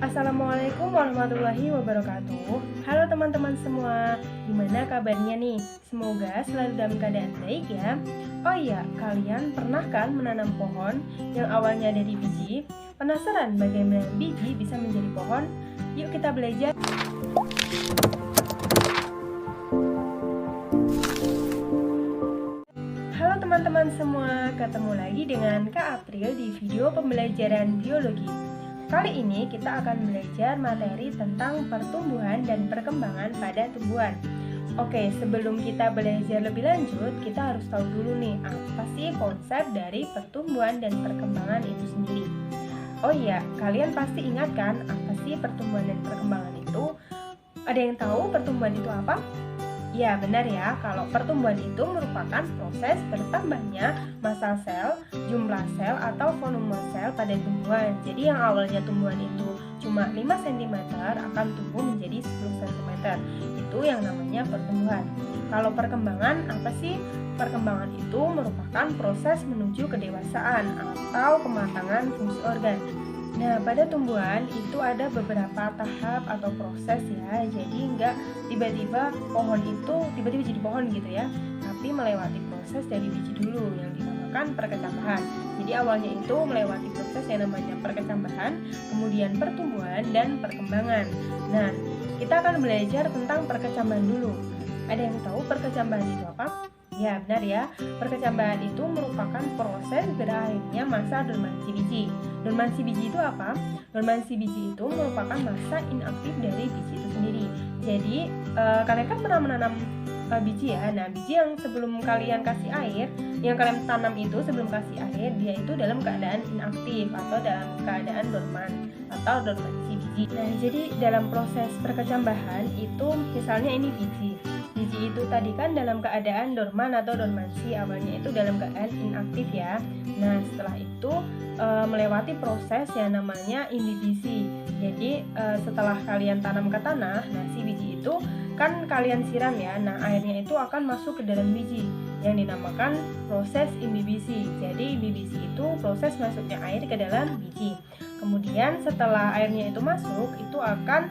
Assalamualaikum warahmatullahi wabarakatuh. Halo teman-teman semua, gimana kabarnya nih? Semoga selalu dalam keadaan baik ya. Oh iya, kalian pernah kan menanam pohon yang awalnya dari biji? Penasaran bagaimana biji bisa menjadi pohon? Yuk kita belajar. Halo teman-teman semua, ketemu lagi dengan Kak April di video pembelajaran biologi. Kali ini kita akan belajar materi tentang pertumbuhan dan perkembangan pada tumbuhan. Oke, sebelum kita belajar lebih lanjut, kita harus tahu dulu nih, apa sih konsep dari pertumbuhan dan perkembangan itu sendiri. Oh iya, kalian pasti ingat kan, apa sih pertumbuhan dan perkembangan itu? Ada yang tahu pertumbuhan itu apa? Ya, benar ya, kalau pertumbuhan itu merupakan proses bertambahnya massa sel, jumlah sel, atau volume sel pada tumbuhan. Jadi yang awalnya tumbuhan itu cuma 5 cm akan tumbuh menjadi 10 cm. Itu yang namanya pertumbuhan. Kalau perkembangan, apa sih? Perkembangan itu merupakan proses menuju kedewasaan atau kematangan fungsi organ. Nah, pada tumbuhan itu ada beberapa tahap atau proses ya. Jadi enggak tiba-tiba pohon itu tiba-tiba jadi pohon gitu ya. Tapi melewati proses dari biji dulu yang dinamakan perkecambahan. Jadi awalnya itu melewati proses yang namanya perkecambahan, kemudian pertumbuhan dan perkembangan. Nah, kita akan belajar tentang perkecambahan dulu. Ada yang tahu perkecambahan itu apa? Ya, benar ya. Perkecambahan itu merupakan proses berakhirnya masa dormansi biji. Dormansi biji itu apa? Dormansi biji itu merupakan masa inaktif dari biji itu sendiri. Jadi, kalian kan pernah menanam biji ya. Nah, biji yang sebelum kalian kasih air, yang kalian tanam itu sebelum kasih air, dia itu dalam keadaan inaktif atau dalam keadaan dorman atau dormansi biji. Nah, jadi dalam proses perkecambahan itu misalnya ini biji. Biji itu tadi kan dalam keadaan dorman atau dormansi, awalnya itu dalam keadaan inaktif ya. Nah, setelah itu melewati proses yang namanya imbibiasi. Jadi setelah kalian tanam ke tanah, nah si biji itu kan kalian siram ya. Nah, airnya itu akan masuk ke dalam biji yang dinamakan proses imbibiasi. Jadi imbibiasi itu proses masuknya air ke dalam biji. Kemudian setelah airnya itu masuk, itu akan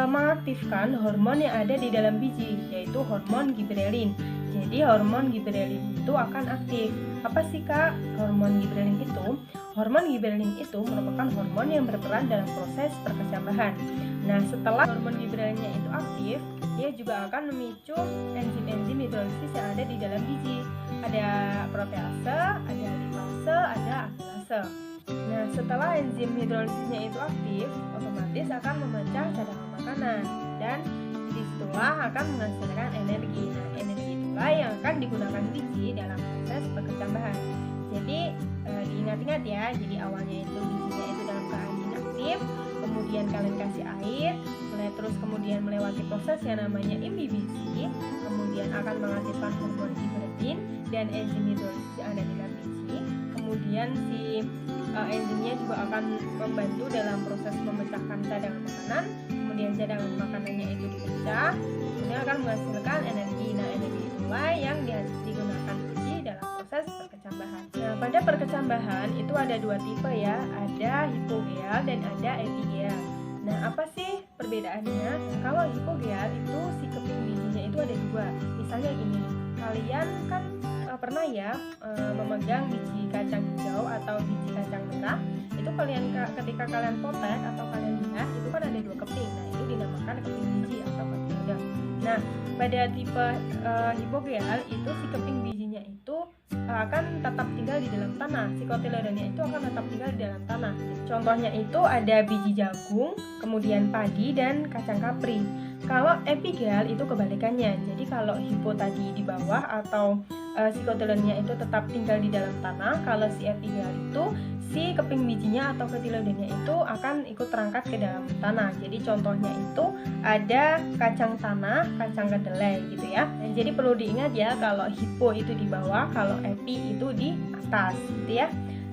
mengaktifkan hormon yang ada di dalam biji, yaitu hormon giberelin. Jadi hormon giberelin itu akan aktif. Apa sih Kak hormon giberelin itu? Hormon giberelin itu merupakan hormon yang berperan dalam proses perkecambahan. Nah, setelah hormon giberelinnya itu aktif, dia juga akan memicu enzim-enzim hidrolisis yang ada di dalam biji. Ada protease, ada lipase, ada amilase. Nah, setelah enzim hidrolisisnya itu aktif, otomatis akan memecah cadangan makanan dan disitulah akan menghasilkan energi. Nah, energi itulah yang akan digunakan biji dalam proses perkecambahan. Jadi diingat-ingat ya, jadi awalnya itu bijinya itu dalam keadaan inaktif, kemudian kalian kasih air, terus kemudian melewati proses yang namanya imbibiasi, kemudian akan mengaktifkan hormon giberelin dan enzim hidrolisis yang ada di dalam biji. Kemudian si enzimnya juga akan membantu dalam proses memecahkan cadangan makanan. Kemudian cadangan makanannya itu dipecah, kemudian akan menghasilkan energi. Nah, energi itulah yang digunakan biji dalam proses perkecambahan. Nah, pada perkecambahan itu ada dua tipe ya, ada hipogeal dan ada epigeal. Nah, apa sih perbedaannya? Kalau hipogeal itu si keping bijinya itu ada dua. Misalnya gini, kalian kan pernah ya memegang biji kacang hijau atau biji kacang merah. Itu ketika kalian potret atau kalian lihat, itu kan ada dua keping. Nah, itu dinamakan keping biji atau kotyledon. Nah, pada tipe hipogeal itu si keping bijinya itu akan tetap tinggal di dalam tanah. Si kotyledonnya itu akan tetap tinggal di dalam tanah. Contohnya itu ada biji jagung, kemudian padi dan kacang kapri. Kalau epigeal itu kebalikannya. Jadi kalau hipo tadi di bawah atau si kotyledonnya itu tetap tinggal di dalam tanah, kalau si epigeal itu si keping bijinya atau kotyledonnya itu akan ikut terangkat ke dalam tanah. Jadi contohnya itu ada kacang tanah, kacang kedelai gitu ya. Nah, jadi perlu diingat ya, kalau hipo itu di bawah, kalau epi itu di atas gitu ya.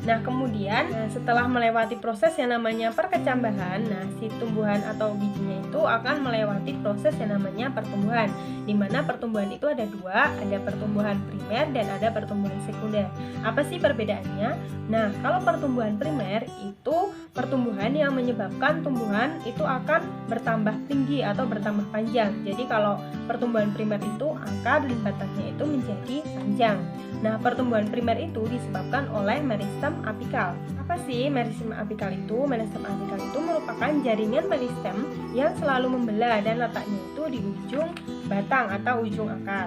Nah, kemudian setelah melewati proses yang namanya perkecambahan, nah si tumbuhan atau bijinya itu akan melewati proses yang namanya pertumbuhan, di mana pertumbuhan itu ada dua, ada pertumbuhan primer dan ada pertumbuhan sekunder. Apa sih perbedaannya? Nah, kalau pertumbuhan primer itu pertumbuhan yang menyebabkan tumbuhan itu akan bertambah tinggi atau bertambah panjang. Jadi kalau pertumbuhan primer itu akar dan batangnya itu menjadi panjang. Nah, pertumbuhan primer itu disebabkan oleh meristem apikal. Apa sih meristem apikal itu? Meristem apikal itu merupakan jaringan meristem yang selalu membelah dan letaknya itu di ujung batang atau ujung akar.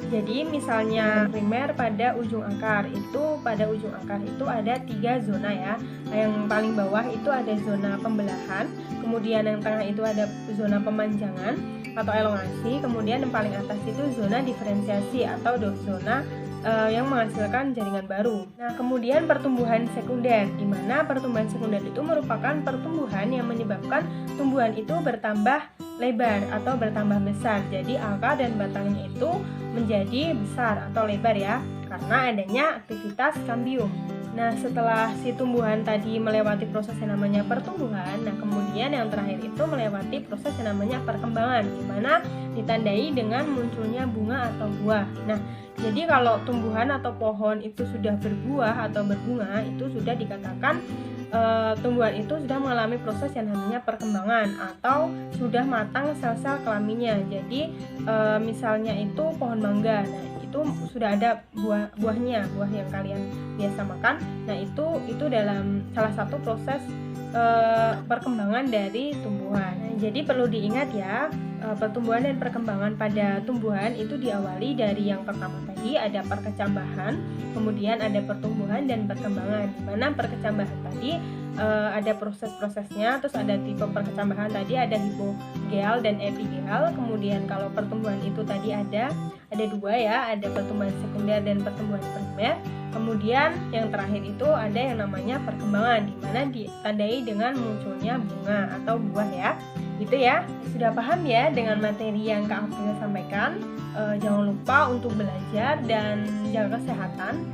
Jadi misalnya primer pada ujung akar itu ada 3 zona ya. Yang paling bawah itu ada zona pembelahan, kemudian yang tengah itu ada zona pemanjangan atau elongasi, kemudian yang paling atas itu zona diferensiasi atau zona yang menghasilkan jaringan baru. Nah, kemudian pertumbuhan sekunder, di mana pertumbuhan sekunder itu merupakan pertumbuhan yang menyebabkan tumbuhan itu bertambah lebar atau bertambah besar. Jadi akar dan batangnya itu menjadi besar atau lebar ya, karena adanya aktivitas kambium. Nah, setelah si tumbuhan tadi melewati proses yang namanya pertumbuhan, nah kemudian yang terakhir itu melewati proses yang namanya perkembangan, di mana ditandai dengan munculnya bunga atau buah. Nah, jadi kalau tumbuhan atau pohon itu sudah berbuah atau berbunga, itu sudah dikatakan tumbuhan itu sudah mengalami proses yang namanya perkembangan atau sudah matang sel-sel kelaminnya. Jadi misalnya itu pohon mangga, nah itu sudah ada buah yang kalian biasa makan. Nah itu dalam salah satu proses perkembangan dari tumbuhan. Nah, jadi perlu diingat ya, pertumbuhan dan perkembangan pada tumbuhan itu diawali dari yang pertama tadi ada perkecambahan, kemudian ada pertumbuhan dan perkembangan. Di mana perkecambahan tadi ada proses-prosesnya, terus ada tipe perkecambahan tadi ada hipogel dan epigel. Kemudian kalau pertumbuhan itu tadi ada dua ya, ada pertumbuhan sekunder dan pertumbuhan primer. Kemudian yang terakhir itu ada yang namanya perkembangan, di mana ditandai dengan munculnya bunga atau buah ya. Gitu ya. Sudah paham ya dengan materi yang Kak April sampaikan? Jangan lupa untuk belajar dan jaga kesehatan.